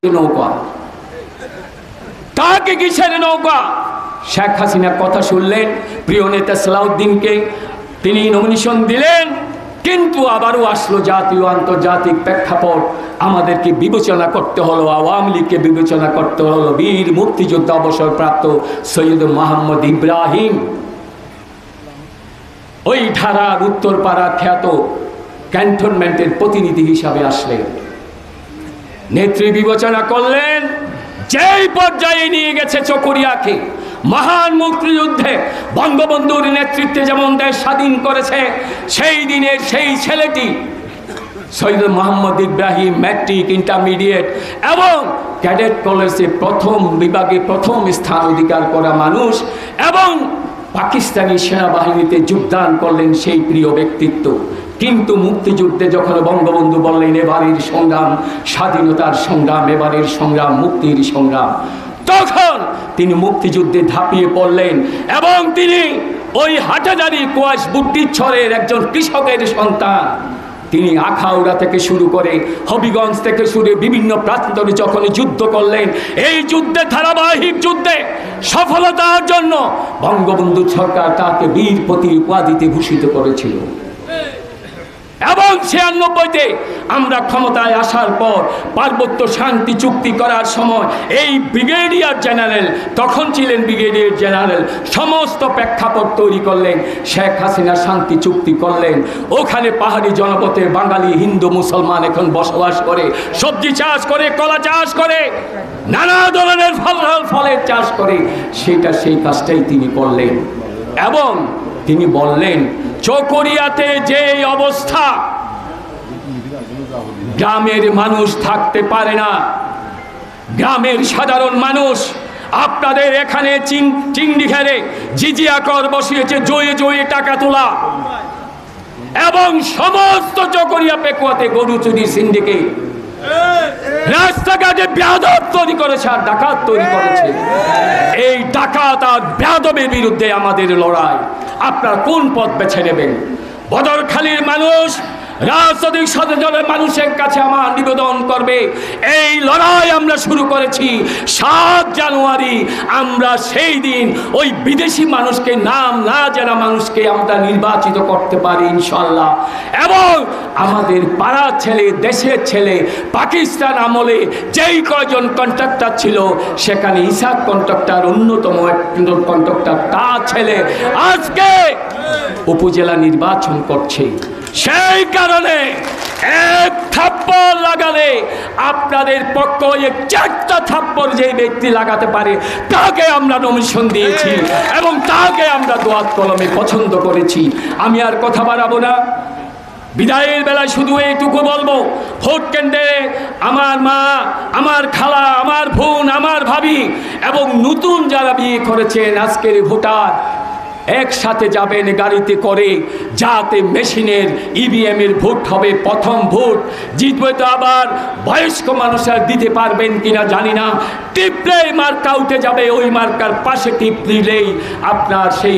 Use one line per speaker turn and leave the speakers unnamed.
নৌকা তাকে কিসের নৌকা? শেখ হাসিনা কথা শুনলেন, প্রিয় নেতা সালাউদ্দিনকে তিনি নমিনেশন দিলেন, কিন্তু আবারও আসলো জাতীয় আন্তর্জাতিক প্রেক্ষাপট, আমাদেরকে বিবেচনা করতে হলো, আওয়ামী লীগকে বিবেচনা করতে হলো, বীর মুক্তিযোদ্ধা অবসরপ্রাপ্ত সৈয়দ মোহাম্মদ ইব্রাহিম ওই ধারার উত্তরপাড়া খ্যাত ক্যান্টনমেন্টের প্রতিনিধি হিসাবে আসলেন। নেত্রী বিবেচনা করলেন, যেই পর্যায়ে নিয়ে গেছে চকরিয়াকে, মহান মুক্তিযুদ্ধে বঙ্গবন্ধুর নেতৃত্বে যেমন দেশ স্বাধীন করেছে, সেই দিনের সেই ছেলেটি সৈয়দ মোহাম্মদ ইব্রাহিম ম্যাট্রিক, ইন্টারমিডিয়েট এবং ক্যাডেট কলেজে প্রথম বিভাগে প্রথম স্থান অধিকার করা মানুষ এবং পাকিস্তানি সেনাবাহিনীতে যোগদান করলেন সেই প্রিয় ব্যক্তিত্ব। কিন্তু মুক্তিযুদ্ধে যখন বঙ্গবন্ধু বললেন এবারের সংগ্রাম স্বাধীনতার সংগ্রাম, এবারের সংগ্রাম মুক্তির সংগ্রাম, তখন তিনি মুক্তিযুদ্ধে ঝাঁপিয়ে পড়লেন এবং তিনি ওই হাটাজারি কোয়াশ বুদ্ধিচ্ছরের একজন কৃষকের সন্তান। তিনি আখাউড়া থেকে শুরু করে হবিগঞ্জ থেকে শুরু বিভিন্ন প্রান্তরে যখন যুদ্ধ করলেন, এই যুদ্ধে ধারাবাহিক যুদ্ধে সফলতার জন্য বঙ্গবন্ধু সরকার তাকে বীর প্রতীক উপাধিতে ভূষিত করেছিল। এবং 96-তে আমরা ক্ষমতায় আসার পর পার্বত্য শান্তি চুক্তি করার সময় এই ব্রিগেডিয়ার জেনারেল, তখন ছিলেন ব্রিগেডিয়ার জেনারেল, সমস্ত প্রেক্ষাপট তৈরি করলেন। শেখ হাসিনা শান্তি চুক্তি করলেন, ওখানে পাহাড়ি জনপথে বাঙালি হিন্দু মুসলমান এখন বসবাস করে, সবজি চাষ করে, কলা চাষ করে, নানা ধরনের ফলের চাষ করে, সেটা সেই কাজটাই তিনি করলেন। এবং তিনি বললেন, চকরিয়াতে যে অবস্থা, গ্রামের মানুষ থাকতে পারে না, গ্রামের সাধারণ মানুষ, আপনাদের এখানে চিংড়ি ঘেরে জিজিয়া কর বসিয়েছে, জয়ে জয়ে টাকা তোলা, এবং সমস্ত চকরিয়া পেকুয়াতে গরু চুরি সিন্ডিকেট, রাস্তাঘাটে বেয়াদব তৈরি করেছে আর ডাকাত তৈরি করেছে। এই ডাকাত আর বেয়াদবের বিরুদ্ধে আমাদের লড়াই। আপনারা কোন পথ বেছে নেবেন? বদরখালীর মানুষ, রাজনৈতিক সচেতনের মানুষের কাছে আমার নিবেদন করবে, এই লড়াই আমরা শুরু করেছি 7 জানুয়ারি। আমরা সেই দিন ওই বিদেশি মানুষকে, নাম না জানা মানুষকে আমরা নির্বাচিত করতে পারি ইনশাল্লাহ। এবং আমাদের পাড়ার ছেলে, দেশের ছেলে, পাকিস্তান আমলে যেই কয়জন কন্ট্রাক্টর ছিল, সেখানে ইসাক কন্ট্রাক্টর অন্যতম কন্ট্রাক্টর, তার ছেলে আজকে উপজেলা নির্বাচন করছে। সেই কারণে এক থাপ্পড় লাগালে আপনাদের পক্ষ 4টা থাপ্পড় যে ব্যক্তি লাগাতে পারে তাকে আমরা নমিনেশন দিয়েছি এবং তাকে আমরা দোয়াত কলমে পছন্দ করেছি। আমি আর কথা বাড়াবো না, বিদায়ের বেলায় শুধু এইটুকু বলবো, ভোট কেন্দ্রে আমার মা, আমার খালা, আমার বোন, আমার ভাবি এবং নতুন যারা বিয়ে করেছেন আজকের ভোটার, একসাথে যাবেন গাড়িতে করে, যাতে মেশিনের ইভিএম এর ভোট হবে প্রথম ভোট। জিতবে তো আবার বয়স্ক মানুষরা দিতে পারবেন কিনা জানি না, টিপলেই মার্কা উঠে যাবে, ওই মার্কার পাশে টিপ দিলেই আপনার সেই